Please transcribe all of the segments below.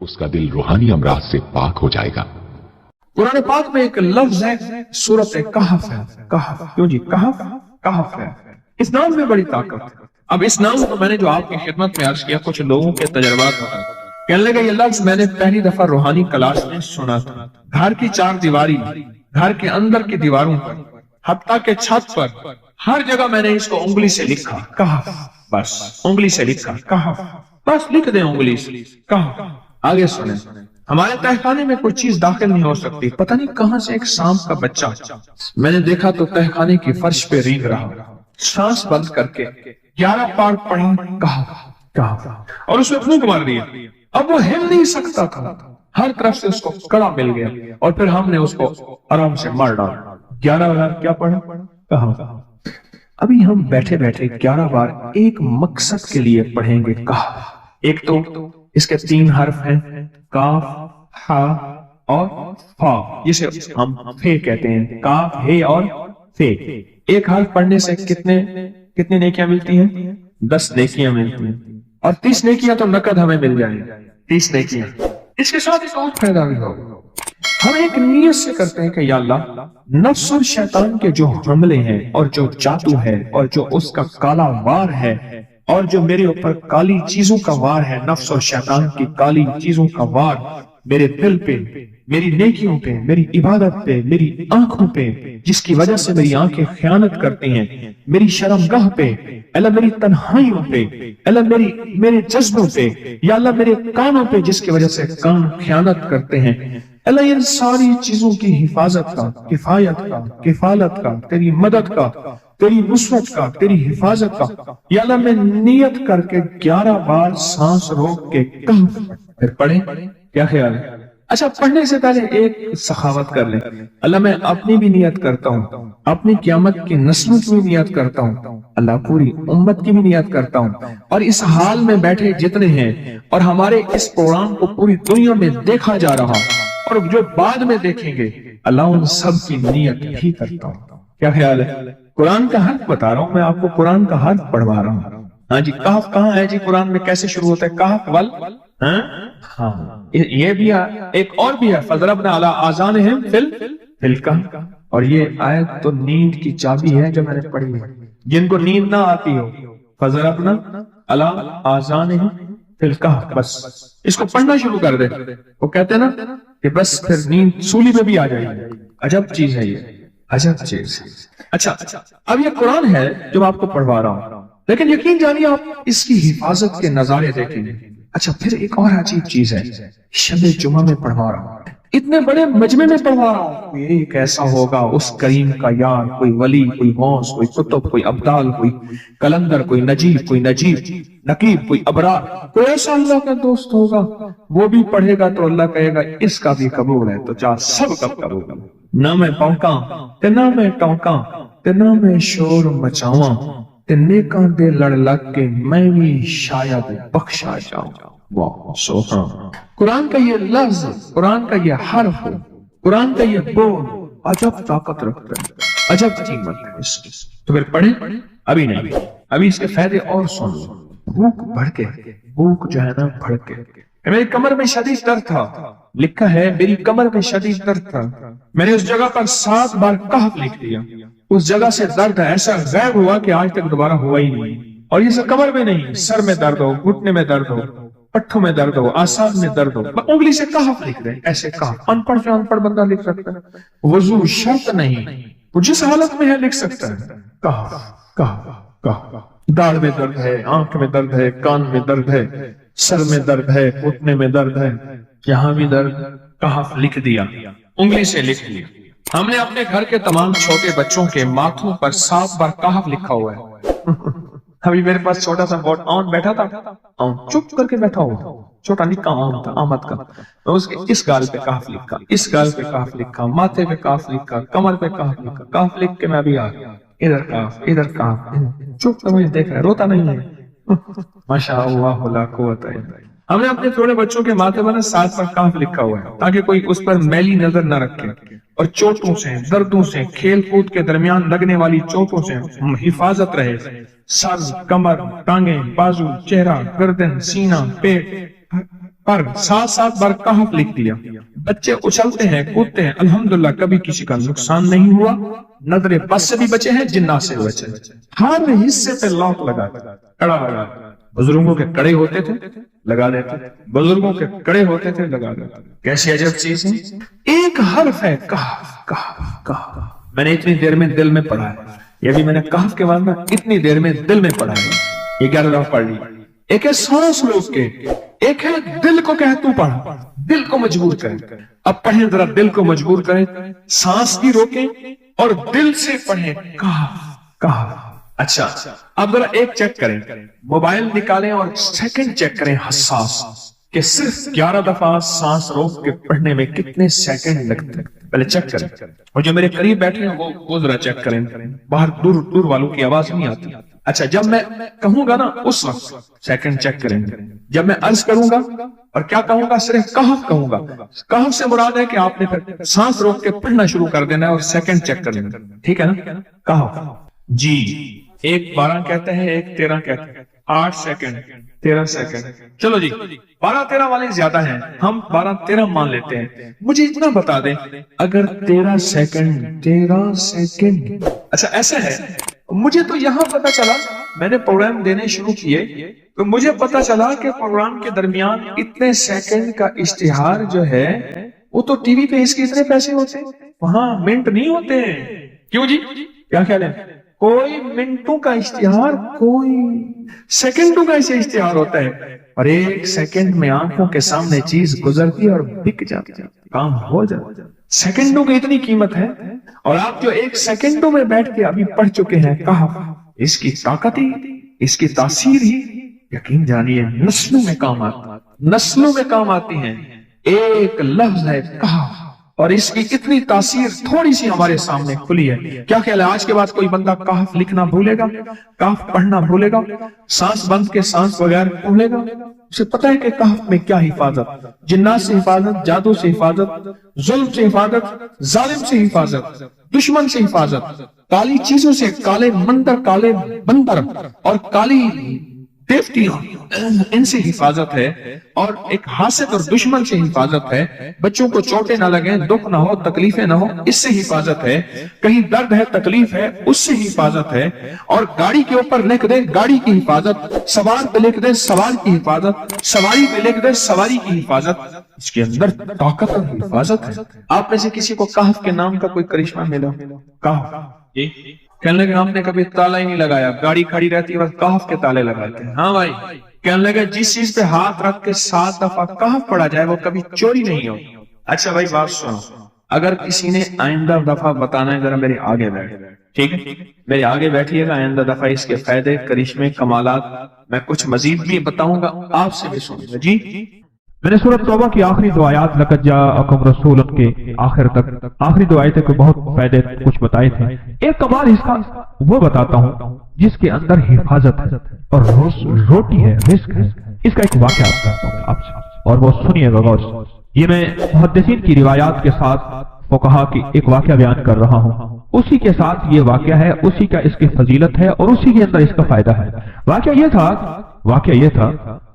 उसका दिल रूहानी अमराज से पाक हो जाएगा। कुरान पाक में एक लफ्ज है, सूरत कहफ है। कहफ, क्यों जी? कहफ, कहफ है। इस नाम में बड़ी ताकत है। अब इस नाम को मैंने जो आपकी खिदमत में अर्ज किया, कुछ लोगों के तजर्बात होता है, कहने लगा ये लफ्ज मैंने पहली दफा रूहानी क्लास में सुना था। घर की चार दीवारी, घर के अंदर की दीवारों पर, हत्ता के छत पर, हर जगह मैंने इसको उंगली से लिखा, कहफ, बस उंगली से लिखा, कहफ, बस लिख दे उंगली से, कहफ। आगे सुने, हमारे तहखाने में कोई चीज दाखिल नहीं हो सकती। पता नहीं कहां से एक सांप का बच्चा मैंने देखा तो तहखाने की फर्श पे रेंग रहा, सांस बंद करके 11 पार पढ़ा, कहफ, कहफ, और उसमें फूंक मार दिया। अब वो हिल नहीं सकता था, हर तरफ से उसको कड़ा मिल गया, और फिर हमने उसको आराम से मार डाला। 11 बार क्या पढ़ा? कहफ। अभी हम बैठे बैठे 11 बार एक मकसद के लिए पढ़ेंगे कहफ। एक तो इसके 3 हर्फ हैं, काफ, हा और फा, जिसे हम फे कहते हैं, काफ, हे और फे। एक हर्फ पढ़ने से कितने नेकियां मिलती हैं? 10 नेकियां मिलती हैं, और 30 नेकियां तो नकद हमें मिल जाएंगी, 30 नेकियां। इसके साथ एक और फायदा भी होगा, हम एक नियत से करते हैं कि या अल्लाह, नफ्स और शैतान के जो हमले हैं और जो जादू है और जो उसका काला वार है और जो मेरे ऊपर काली चीजों का वार है, नफ्स और शैतान की काली चीजों का वार मेरे दिल पे, मेरी नेकियों पे, मेरी इबादत पे, मेरी आंखों पे, जिसकी वजह से मेरी आंखें खयानत करती हैं, मेरी शर्मगाह पे, अल्लाह मेरी तन्हाइयों पे, अल्लाह मेरे जज्बों पे, या अल्लाह मेरे कानों पे, जिसकी वजह से कान खयानत करते हैं, अल्लाह इन सारी चीजों की हिफाजत का, किफायत का, किफालत का, तेरी मदद का, तेरी नुसरत का, तेरी हिफाजत का, या अल्लाह मैं नियत करके 11 बार सांस रोक के कहफ, फिर पढ़े। क्या ख्याल है? अच्छा, पढ़ने से पहले एक सखावत कर ले, अल्लाह मैं अपनी भी नियत करता हूँ, अपनी क़यामत की नस्लों की भी नियत करता हूँ, अल्लाह पूरी उम्मत की भी नियत करता हूँ, और इस हाल में बैठे जितने हैं और हमारे इस प्रोग्राम को पूरी दुनिया में देखा जा रहा और जो बाद में देखेंगे, अल्लाह उन सब की नियत भी करता हूँ। क्या ख्याल है? कुरान का हर्फ बता रहा हूँ मैं आपको, कुरान का हर्फ पढ़वा रहा हूँ। हाँ जी, कहफ कहाँ है जी? कुरान में कैसे शुरू होता है? कहफ वल, हाँ, ये भी है, एक और भी है, फज़रबना अला आज़ानिहिम फिल कहफ, और ये आयत तो नींद की चाबी है जो मैंने पढ़ी है। जिनको नींद ना आती हो, फज़रबना अला आज़ानिहिम फिल कहफ, बस इसको पढ़ना शुरू कर दे, वो कहते हैं ना कि बस फिर नींद सूली में भी आ जाएगी। अजब चीज है ये, अजब चीज। अच्छा, अब ये कुरान है जो मैं आपको पढ़वा रहा हूँ, लेकिन यकीन जानिए आप इसकी हिफाजत के नजारे देखेंगे। अच्छा, फिर एक और अजीब चीज है, शब जुमा में पढ़वा रहा हूँ, इतने बड़े मजमे में पढ़वा रहा हूँ। ये कैसा होगा उस करीम का यार, कोई वली, कोई गौस, कोई कुतुब, कोई अब्दाल, कोई कलंदर, कोई नजीब, कोई नकीब, कोई अबरार, कोई ऐसा अल्लाह का दोस्त होगा, वो भी पढ़ेगा तो अल्लाह कहेगा इसका भी कबूल है, तो जा सब कब कबूल। ना मैं पौका ते ना मैं टौका ते ना मैं शोर मचावा ते नेकां दे लड़ लग के मैं भी शायद बख्शा जाऊं। वाह सुभान। कुरान का ये लफ्ज, कुरान का ये हर्फ, कुरान का ये बोल अजब ताकत रखता है, अजब कीमत है इसकी। तो फिर पढ़े? अभी नहीं, अभी इसके फायदे और सुन लो। भूख भड़के, भूख जो है ना भड़के, मेरी कमर में शदीद दर्द था, लिखा है मेरी कमर में शदीद दर्द था, मैंने उस जगह पर 7 बार कहफ लिख दिया, उस जगह से दर्द ऐसा गायब हुआ कि आज तक दोबारा हुआ ही नहीं। और ये सब कमर में नहीं, सर में दर्द हो, घुटने में दर्द हो, पट्ठों में दर्द हो, आसान में दर्द हो, उंगली से कहफ लिख रहे, ऐसे कहफ अनपढ़ से अनपढ़ बंदा लिख सकता है, वजू शर्त नहीं, वो जिस हालत में है लिख सकता है। कहफ, कहफ, कहफ। दाढ़ में दर्द है, आंख में दर्द है, कान में दर्द है, सर में दर्द है, घुटने में दर्द है, यहाँ भी दर्द, कहफ लिख दिया, उंगली से लिख लिया। हमने अपने घर के तमाम छोटे बच्चों के माथों पर 7 बार कहफ लिखा हुआ है। अभी मेरे पास छोटा सा बोट आम बैठा था, चुप करके बैठा हुआ, छोटा निक्का आम था, आमद का, तो उसके इस गाल पे कहफ लिखा, इस गाल पे कहफ लिखा, माथे पे कहफ लिखा, कमर पे कहफ लिखा, कहफ लिख के मैं अभी आ गया, इधर कहफ, इधर कहफ, चुप कर मुझे देख रहा है, रोता नहीं है। माशाअल्लाह ला कुव्वत इल्ला बिल्लाह। हमने अपने थोड़े बच्चों के माथे पर 7 बार कहफ लिखा हुआ है, ताकि कोई उस पर मैली नजर न रखे, और चोटों से, दर्दों से, खेल कूद के दरमियान लगने वाली चोटों से हिफाजत रहे। सर, कमर, टांगे, बाजू, चेहरा, गर्दन, सीना, पेट, पर 7-7 बार कहफ लिख दिया। बच्चे उछलते हैं, कूदते हैं, अल्हम्दुलिल्लाह कभी किसी का नुकसान नहीं हुआ, नजरे बस से भी बचे हैं, जिन्नात से भी बचे हैं। हर हिस्से पे लॉक लगा, कड़ा लगा। बुजुर्गों के कड़े होते थे, लगा देते, बुजुर्गों के कड़े होते थे, लगा देते। कैसी अजब चीज है। एक हर्फ है कहफ, कहफ, कहफ। मैंने इतनी देर में दिल में पढ़ा है, ये भी मैंने कहफ के बाद में इतनी देर में दिल में पढ़ा है। ये 11 दफा पढ़ ली। एक है सांस रोक के, एक है दिल को कह तू पढ़, दिल को मजबूर करें। अब पढ़ें जरा, दिल को मजबूर करें, सांस भी रोकें और दिल से पढ़ें कहफ, कहफ। अच्छा, अब जरा एक चेक करें, मोबाइल निकालें और सेकंड चेक करें हसास, कि सिर्फ 11 दफा सांस रोक के पढ़ने में कितने सेकंड लगते हैं। पहले चेक करें, और जो मेरे करीब बैठे हैं वो जरा चेक करें, बाहर दूर दूर वालों की आवाज नहीं आती। अच्छा, जब मैं कहूंगा ना उस वक्त सेकंड चेक करेंगे। जब मैं अर्ज करूंगा और क्या कहूंगा, सिर्फ कहफ कहूंगा। कहफ से मुराद है कि आपने फिर सांस रोक के पढ़ना शुरू कर देना है और सेकंड चेक कर लेना, ठीक है ना। कहफ जी, एक 12 कहते हैं, एक 13 कहते हैं, 8 सेकंड, 13 सेकंड। चलो जी, 12-13 वाले ज्यादा हैं, हम 12-13 मान लेते हैं। मुझे इतना बता दें, अगर 13 सेकंड, 13 सेकंड, अच्छा ऐसा है, मुझे तो यहां पता चला, मैंने प्रोग्राम देने शुरू किए तो मुझे पता चला कि प्रोग्राम के दरमियान इतने सेकंड का इश्तिहार जो है वो तो टीवी पे इसके इतने पैसे होते हैं, वहां मिनट नहीं होते हैं। क्यों जी, क्या ख्याल है? कोई मिनटों का इश्तिहार, कोई सेकंडों का ऐसे इश्तिहार होता है, और एक सेकंड में आंखों के सामने चीज गुजरती और बिक जाती, काम हो जाता। सेकंडों की इतनी कीमत है, और आप जो एक सेकंडों में बैठ के अभी पढ़ चुके हैं कहफ, इसकी ताकत ही, इसकी तासीर ही, यकीन जानिए नस्लों में काम आती, नस्लों में काम आती है। एक लफ्ज है कहफ, और इसकी इतनी तासीर थोड़ी सी हमारे सामने खुली है। क्या ख्याल है, आज के बाद कोई बंदा कहफ लिखना भूलेगा, कहफ पढ़ना भूलेगा, सांस बंद के सांस बगैर भूलेगा? उसे पता है कि कहफ में क्या हिफाजत, जिन्नात से हिफाजत, जादू से हिफाजत, जुल्म से हिफाजत, जालिम से हिफाजत, दुश्मन से हिफाजत, काली चीजों से, काले मंदिर, काले बंदर और काली देवतियां, इनसे हिफाजत है, और एक हासिद और दुश्मन से हिफाजत है। बच्चों को चोटें ना लगे, दुख ना हो, तकलीफें ना हो, इससे हिफाजत है। कहीं दर्द है, तकलीफ है, उससे हिफाजत है। और गाड़ी के ऊपर लिख दे गाड़ी की हिफाजत, सवार पे लिख दे सवार की हिफाजत, सवारी पे लिख दे सवारी की हिफाजत। इसके अंदर ताकत और हिफाजत है। आप में से किसी को कहफ के नाम का कोई करिश्मा मिला? कहफ कहने लगे हमने कभी ताला ही नहीं लगाया, गाड़ी खड़ी रहती है बस कहफ के ताले लगाते हैं। हाँ भाई, कहने लगे जिस चीज पे हाथ रख के 7 दफा कहफ पढ़ा जाए वो कभी चोरी नहीं हो। अच्छा भाई बात सुनो, अगर किसी ने आइंदा दफा बताना है, जरा मेरे आगे बैठे, ठीक है, मेरे आगे बैठिएगा, आइंदा दफा इसके फायदे, करिश्मे, कमालात मैं कुछ मजीद भी बताऊंगा, आपसे भी सुनिएगा जी। मैंने सूरत तौबा की आखिरी दो आयात लक़द जाअकुम रसूलुन के आखिर तक, आखिरी दो आयतें को बहुत फायदे कुछ बताए थे। एक कमाल इसका वो बताता हूँ जिसके अंदर हिफाजत है और रोटी है, रिस्क है। इसका एक वाक़या बताता हूँ आपसे, और वो सुनिएगा गौर से। ये मैं मुहद्दिसीन की रिवायात के साथ फुक़हा की एक वाक़या बयान कर रहा हूँ, उसी के साथ ये वाक़या है, उसी का इसकी फजीलत है और उसी के अंदर इसका फायदा है। वाक़या ये था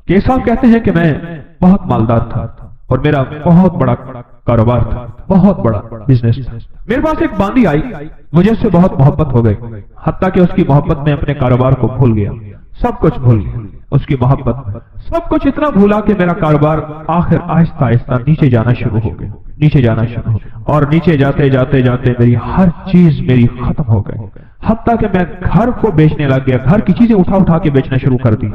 कि साहब कहते हैं कि मैं बहुत मालदार था और मेरा बहुत बड़ा कारोबार था, बहुत बड़ा बिजनेस था। मेरे पास एक बांदी आई, मुझे उससे बहुत मोहब्बत हो गई, हत्ता कि उसकी मोहब्बत में अपने कारोबार को भूल गया, सब कुछ भूल गया। उसकी मोहब्बत में सब कुछ इतना भूला कि मेरा कारोबार आखिर आहिस्ता आहिस्ता नीचे जाना शुरू हो गया, नीचे जाना शुरू हो गया, और नीचे जाते जाते जाते मेरी हर चीज मेरी खत्म हो गई, हत्ता कि मैं घर को बेचने लग गया, घर की चीजें उठा उठा के बेचना शुरू कर दी।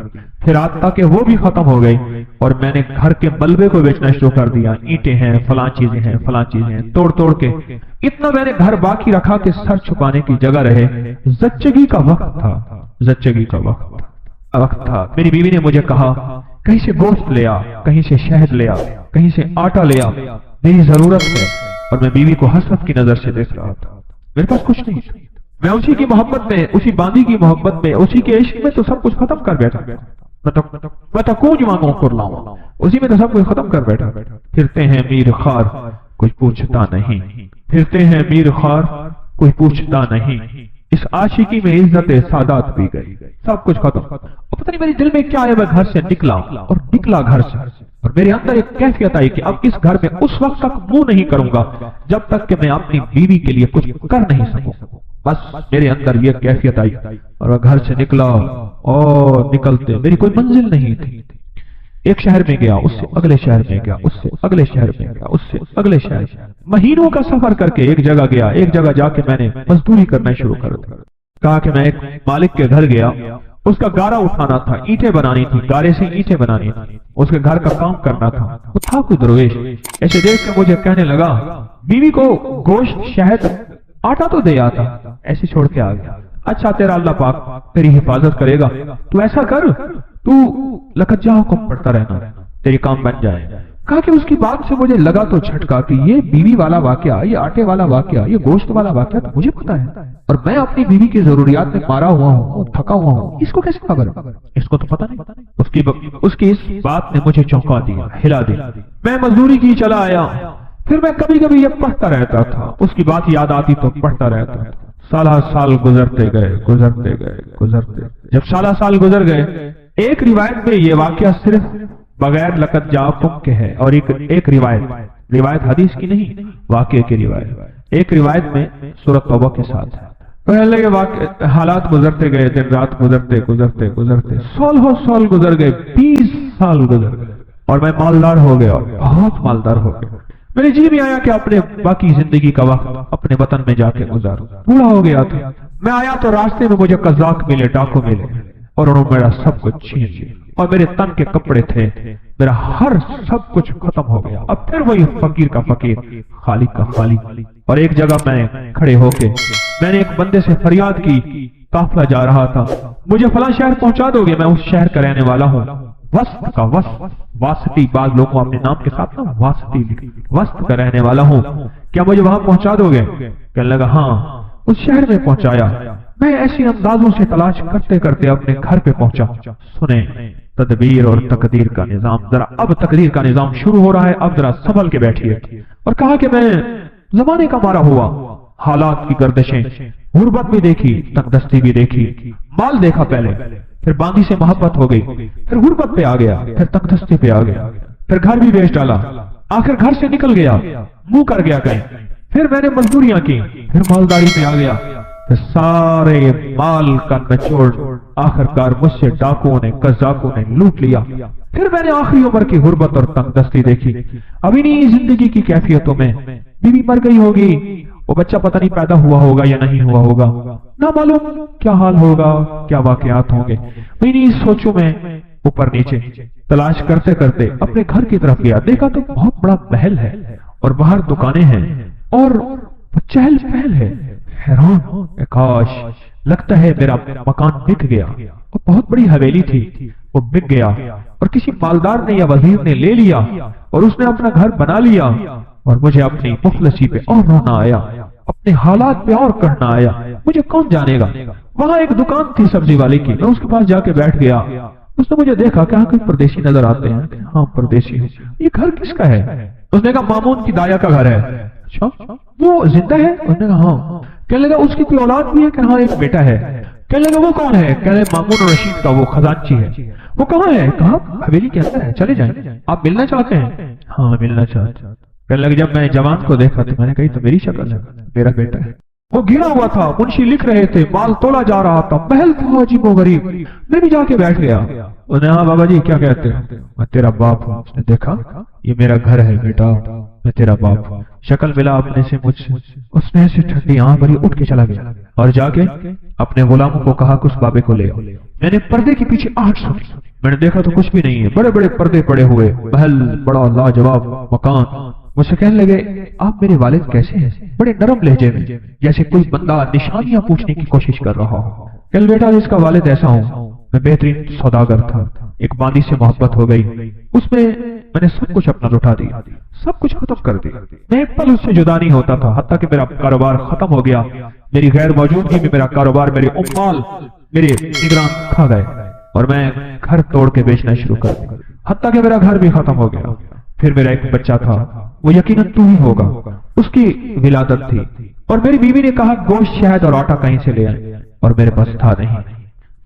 फिर हत्ता कि वो भी खत्म हो गई और मैंने घर के मलबे को बेचना शुरू कर दिया, ईंटें हैं, फलां चीजें हैं, फलां चीजें हैं, तोड़ तोड़ के इतना मैंने घर बाकी रखा कि सर छुपाने की जगह रहे। ज़च्चगी का वक्त था, ज़च्चगी का वक्त था। मेरी बीवी ने मुझे कहा कहीं से गोश्त ले आ, कहीं से शहद ले आ, कहीं से आटा ले आ, मेरी जरूरत है। और मैं बीवी को हसरत की नजर से देख रहा था, मेरे पास कुछ नहीं। मैं उसी की मोहब्बत में, उसी बांदी की मोहब्बत में, उसी के इश्क में तो सब कुछ खत्म कर बैठा। मैं तो कुछ मांगू कर लाऊं, उसी में तो सब कुछ खत्म कर बैठा। फिरते हैं मीर खार कुछ पूछता नहीं, फिरते हैं मीर खार कोई पूछता नहीं। इस आशिकी में इज्जत सादात भी गई, सब कुछ खत्म। और पता नहीं मेरे दिल में क्या है, मैं घर से निकला और निकला घर से اور میرے اندر ایک کیفیت آئی کہ اب اس گھر میں اس وقت تک منہ نہیں کروں گا جب تک کہ میں اپنی بیوی کے لیے کچھ کر نہیں سکوں. بس میرے اندر یہ کیفیت آئی اور میں گھر سے نکلا اور نکلتے میری کوئی منزل نہیں تھی. ایک شہر میں گیا، اس سے اگلے شہر میں گیا، اس سے اگلے شہر میں گیا، اس سے اگلے شہر. مہینوں کا سفر کر کے ایک جگہ گیا. ایک جگہ جا کے میں نے مزدوری کرنا شروع کر دیا. کہا کہ میں ایک مالک کے گھر گیا، اس کا گارا اٹھانا تھا، اینٹیں بنانی تھی، گارے سے اینٹیں بنانی تھی، اس کے گھر کا کام کرنا تھا. وہ تھا کوئی درویش، ایسے دیکھ کے مجھے کہنے لگا بیوی کو گوشت، شہد، آٹا تو دے آتا، ایسے چھوڑ کے آ گیا. اچھا تیرا اللہ پاک تیری حفاظت کرے گا، تو ایسا کر تو لقد جاءکم پڑھتا رہنا، تیری کام بن جائے. کہا کہ اس کی بات سے مجھے لگا تو جھٹکا کہ یہ بیوی والا واقعہ، یہ آٹے والا واقعہ، یہ گوشت والا واقعہ تو مجھے پتا ہے، اور میں اپنی بیوی کی ضروریات میں مارا ہوا ہوں، تھکا ہوا ہوں، اس کو کیسے خبر؟ اس کو تو پتا نہیں. اس کی اس بات نے مجھے چونکا دیا، ہلا دیا. میں مزدوری کی چلا آیا. پھر میں کبھی کبھی یہ پڑھتا رہتا تھا، اس کی بات یاد آتی تو پڑھتا رہتا تھا. سال گزرتے گئے. جب سال گزر گئے، ایک روایت میں یہ واقعہ صرف بغیر لقد جاءکم کے ہے، اور ایک روایت حدیث کی نہیں، واقعے کی روایت. ایک روایت میں سورۃ توبہ کے ساتھ ہے. پہلے حالات گزرتے گئے، دن رات گزرتے سال گزر گئے، 20 سال گزر گئے، اور میں مالدار ہو گیا، بہت مالدار ہو گیا. میرے جی میں آیا کہ اپنے باقی زندگی کا وقت اپنے وطن میں جا کے گزاروں. بوڑھا ہو گیا تھا. میں آیا تو راستے میں مجھے قزاق ملے، ڈاکو ملے، اور انہوں نے میرا سب کچھ چھین لیا، اور میرے تن کے کپڑے تھے، میرا ہر سب کچھ ختم ہو گیا. اب پھر وہی فقیر کا فقیر، خالق کا خالق. اور ایک جگہ میں کھڑے ہو کے میں نے ایک بندے سے فریاد کی، قافلہ جا رہا تھا، مجھے فلاں شہر پہنچا دو گے؟ میں اس شہر کا رہنے والا ہوں. وسط کا واسطی، بعض لوگوں اپنے نام کے ساتھ نا واسطی، وسط کا رہنے والا ہوں، کیا مجھے وہاں پہنچا دو گے؟ کہنے لگا ہاں. اس شہر میں پہنچایا. میں ایسی اندازوں سے تلاش کرتے کرتے اپنے گھر پہ پہنچا. سنیں تدبیر اور تقدیر کا نظام، ذرا اب تقدیر کا نظام شروع ہو رہا ہے، اب ذرا سنبھل کے بیٹھیے. اور کہا کہ میں زمانے کا مارا ہوا، حالات کی گردشیں، غربت بھی دیکھی، تنگدستی بھی دیکھی، مال دیکھا پہلے، پھر باندھی سے محبت ہو گئی، پھر غربت پہ آ گیا، پھر تنگدستی پہ آ گیا، پھر گھر بھی بیچ ڈالا، آخر گھر سے نکل گیا، منہ کر گیا کہیں. پھر میں نے مزدوریاں کی، پھر مالداری پہ آ گیا، پھر سارے مال کا نچوڑ آخر کار مجھ سے ڈاکوؤں نے، قزاقوں نے لوٹ لیا. پھر میں نے آخری عمر کی غربت اور تنگدستی دیکھی. ابھی نہیں زندگی کی کیفیتوں میں بیوی مر گئی ہوگی، وہ بچہ پتہ نہیں پیدا ہوا ہوگا یا نہیں ہوا ہوگا، نہ معلوم کیا حال ہوگا، کیا واقعات ہوں گے. میں نہیں سوچوں میں اوپر نیچے تلاش کرتے کرتے اپنے گھر کی طرف گیا. دیکھا تو بہت بڑا محل ہے، اور باہر دکانیں ہیں، اور چہل پہل ہے. حیران، کاش لگتا ہے میرا مکان بک گیا. وہ بہت بڑی حویلی تھی، وہ بک گیا، اور کسی مالدار نے یا وزیر نے لے لیا، اور اس نے اپنا گھر بنا لیا. اور مجھے اپنی مفلسی پہ اور رونا آیا، اپنے حالات پہ اور کہنا آیا. مجھے کون جانے گا. وہاں ایک دکان تھی سبزی والے کی، میں اس کے پاس جا کے بیٹھ گیا. اس نے مجھے دیکھا کہ کوئی پردیسی نظر آتے ہیں. ہاں پردیسی ہوں. یہ گھر کس کا ہے؟ اس نے کہا مامون کی دایا کا گھر ہے. اچھا وہ زندہ ہے؟ اس نے کہا ہاں. کہنے لگا اس کی کوئی اولاد بھی ہے؟ کہ ہاں ایک بیٹا ہے. کہنے لگا وہ کون ہے؟ کہنے لگا مامون رشید کا وہ خزانچی ہے. وہ کہاں ہے؟ کہا حویلی کے اندر ہے، چلے جائیں. آپ ملنا چاہتے ہیں؟ ہاں ملنا چاہتے ہیں. کہنے لگا جب میں جوان کو دیکھا تو میں نے کہی تو میری شکل ہے، میرا بیٹا ہے. وہ گرا ہوا تھا، منشی لکھ رہے تھے، مال تولا جا رہا تھا، محل تھا عجیب و غریب. میں بھی جا کے بیٹھ گیا. انہوں نے ہاں بابا جی کیا کہتے ہیں؟ میں تیرا باپ ہوں. اس نے دیکھا یہ میرا گھر ہے بیٹا، میں تیرا باپ ہوں. شکل ملا اپنے سے مجھ سے. اس نے ایسے ٹھنڈی آنکھ بھری اٹھ کے چلا گیا، اور جا کے اپنے غلاموں کو کہا کہ اس بابے کو لے آؤ. میں نے پردے کے پیچھے آہٹ سنی. میں نے دیکھا تو کچھ بھی نہیں ہے، بڑے بڑے پردے پڑے ہوئے، محل بڑا لاجواب مکان. مجھ سے کہنے لگے آپ میرے والد کیسے ہیں؟ بڑے نرم لہجے میں، جیسے کوئی بندہ نشانیاں پوچھنے کی کوشش کر رہا ہو. کل بیٹا جس کا والد ایسا ہوں، میں بہترین سوداگر تھا. ایک باندی سے محبت ہو گئی، اس میں نے سب کچھ اپنا لٹا دیا، سب کچھ ختم کر دیا. میں ایک پل اس سے جدا نہیں ہوتا تھا، حتیٰ کہ میرا کاروبار ختم ہو گیا. میری غیر موجودگی میں میرا کاروبار، میرے عمال، میرے نگران کھا گئے، اور میں گھر توڑ کے بیچنا شروع کر دیا، حتیٰ کہ میرا گھر بھی ختم ہو گیا. پھر میرا ایک بچہ تھا، وہ یقیناً تو ہی ہوگا، اس کی ولادت تھی، اور میری بیوی نے کہا گوشت، شہد اور آٹا کہیں سے لے آئے، اور میرے پاس تھا نہیں.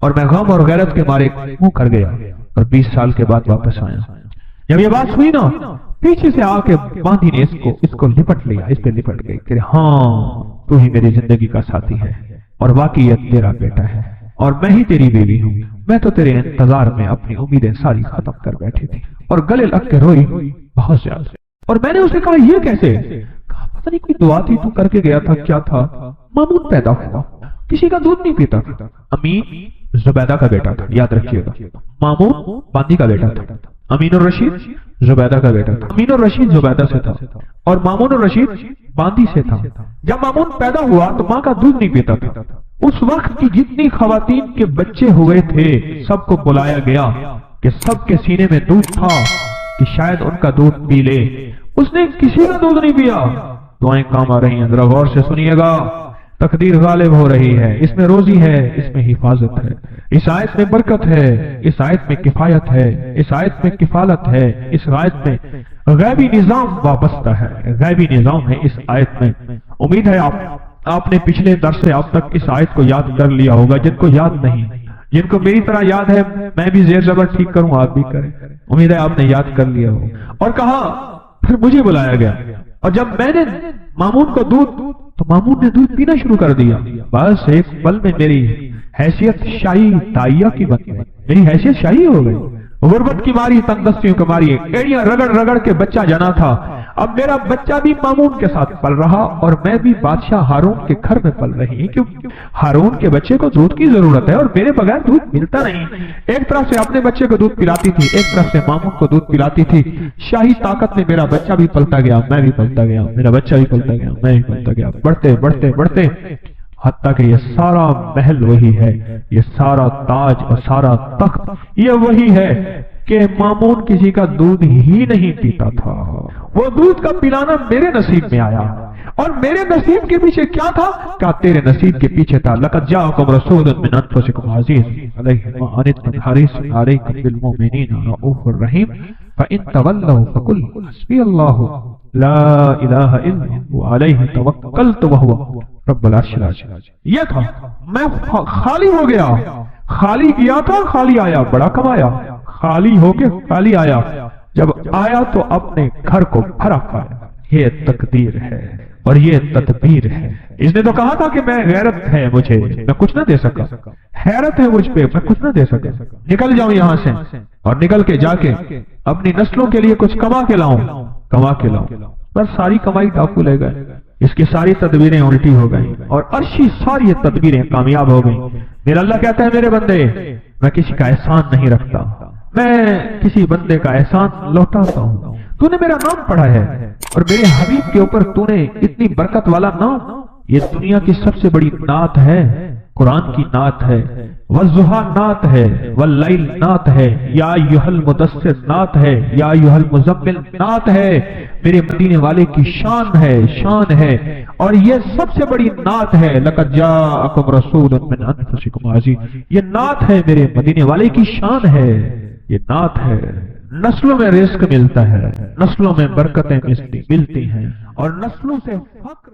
اور میں غم اور غیرت کے مارے منہ کر گیا، اور 20 سال کے بعد واپس آیا. जब ये बात हुई ना, पीछे से आके बांदी ने इसको लिपट लिया, इस पे लिपट गई कि हाँ तू ही मेरी जिंदगी का साथी है और बाकी ये तेरा बेटा है और मैं ही तेरी बीवी हूँ। मैं तो तेरे इंतजार में अपनी उम्मीदें सारी खत्म कर बैठी थी और गले लग के रोई बहुत ज्यादा। और मैंने उसे कहा ये कैसे? कहा पता नहीं कोई दुआ थी, तू करके गया था, क्या था? मामून पैदा हुआ, किसी का दूध नहीं पीता था। अमीन जुबैदा का बेटा था, याद रखिएगा। मामून बांदी का बेटा था, अमीन और रशीद जुबैदा का बेटा था। अमीन और रशीद जुबैदा से था और मामून और रशीद बांदी से था। जब मामून पैदा हुआ तो माँ का दूध नहीं पीता था। उस वक्त की जितनी खवातीन के बच्चे हुए थे सबको बुलाया गया कि सबके सीने में दूध था कि शायद उनका दूध पी ले। उसने किसी का दूध नहीं पिया। दुआएं काम आ रही हैं, जरा गौर से सुनिएगा। तकदीर गालिब हो रही है, इसमें रोजी है, इसमें हिफाजत है, इस आयत में बरकत है, इस आयत में किफायत है, इस आयत में किफालत है, इस आयत में गैबी निजाम वाबस्ता है, गैबी निजाम है इस आयत में। उम्मीद है आपने पिछले दर्स से अब तक इस आयत को याद कर लिया होगा। जिनको याद नहीं, जिनको मेरी तरह याद है, मैं भी जेर जबर ठीक करूं, आप भी करें। उम्मीद है आपने याद कर लिया हो। और कहा फिर मुझे बुलाया गया और जब मैंने मामून को दूध, तो मामून ने दूध पीना शुरू कर दिया। बस एक पल में मेरी हैसियत शाही ताइया की बन गई, मेरी हैसियत शाही हो गई। गुर्बत की मारी, तंगदस्तियों की मारी, एड़ियां रगड़ रगड़ के बच्चा जना था। अब मेरा बच्चा भी मामून के साथ पल रहा और मैं भी बादशाह हारून के घर में पल रही, क्योंकि हारून के बच्चे को दूध की जरूरत है और मेरे बगैर दूध मिलता नहीं। एक तरफ से अपने बच्चे को दूध पिलाती थी, एक तरफ से मामून को दूध पिलाती थी। शाही ताकत में मेरा बच्चा भी पलता गया, मैं भी पलता गया, मेरा बच्चा भी पलता गया, मैं भी पलता गया। बढ़ते बढ़ते बढ़ते हत्ता कि ये सारा महल वही है, ये सारा ताज और सारा तख्त ये वही है कि मामून किसी का दूध ही नहीं पीता था। वो दूध का पिलाना मेरे नसीब में आया और मेरे नसीब के पीछे क्या था? क्या तेरे नसीब के पीछे था? लक़द जाअकुम रसूलुम मिन अनफुसिकुम अज़ीज़ुन अलैहि मा अनित्तुम हरीसुन अलैकुम बिल मुमिनीना रऊफ़ुर रहीम फ़इन तवल्लव फ़कुल हस्बियल्लाहु ला इलाहा इल्ला हुवा अलैहि तवक्कलतु व हुवा रब्बुल अर्शिल अज़ीम। ये था, मैं खाली हो गया, खाली गया था, खाली आया, बड़ा कमाया, खाली होके खाली आया। जब आया तो अपने घर को भरा पाया। ये तकदीर है और ये तदबीर है। इसने तो कहा था कि मैं गैरत है मुझे, मैं कुछ ना दे सका, हैरत है मुझ पे, मैं कुछ ना दे सका, निकल जाऊं यहां से और निकल के जाके अपनी नस्लों के लिए कुछ कमा के लाऊं, कमा के लाऊं। बस सारी कमाई डाकू ले गए, इसकी सारी तदबीरें उल्टी हो गई और अर्शी सारी तदबीरें कामयाब हो गई। मेरा अल्लाह कहता है मेरे बंदे, मैं किसी का एहसान नहीं रखता, मैं किसी बंदे का एहसान लौटाता हूं। तूने मेरा नाम पढ़ा है और मेरे हबीब के ऊपर तूने इतनी बरकत वाला नाम, ये दुनिया की सबसे बड़ी नात है, कुरान की नात है, वज़ुहा नात है, वल्लैल नात है, या अय्युहल मुदस्सिर नात है, या अय्युहल मुज़म्मिल नात है। मेरे मदीने वाले की शान है, शान है और ये सबसे बड़ी नात है। लक़द जाअकुम रसूलुम मिन अनफुसिकुम अज़ीज़, ये नात है, मेरे मदीने वाले की शान है, ये नात है। नस्लों में रिज़्क़ मिलता है, नस्लों में बरकतें मिलती हैं और नस्लों से फक्र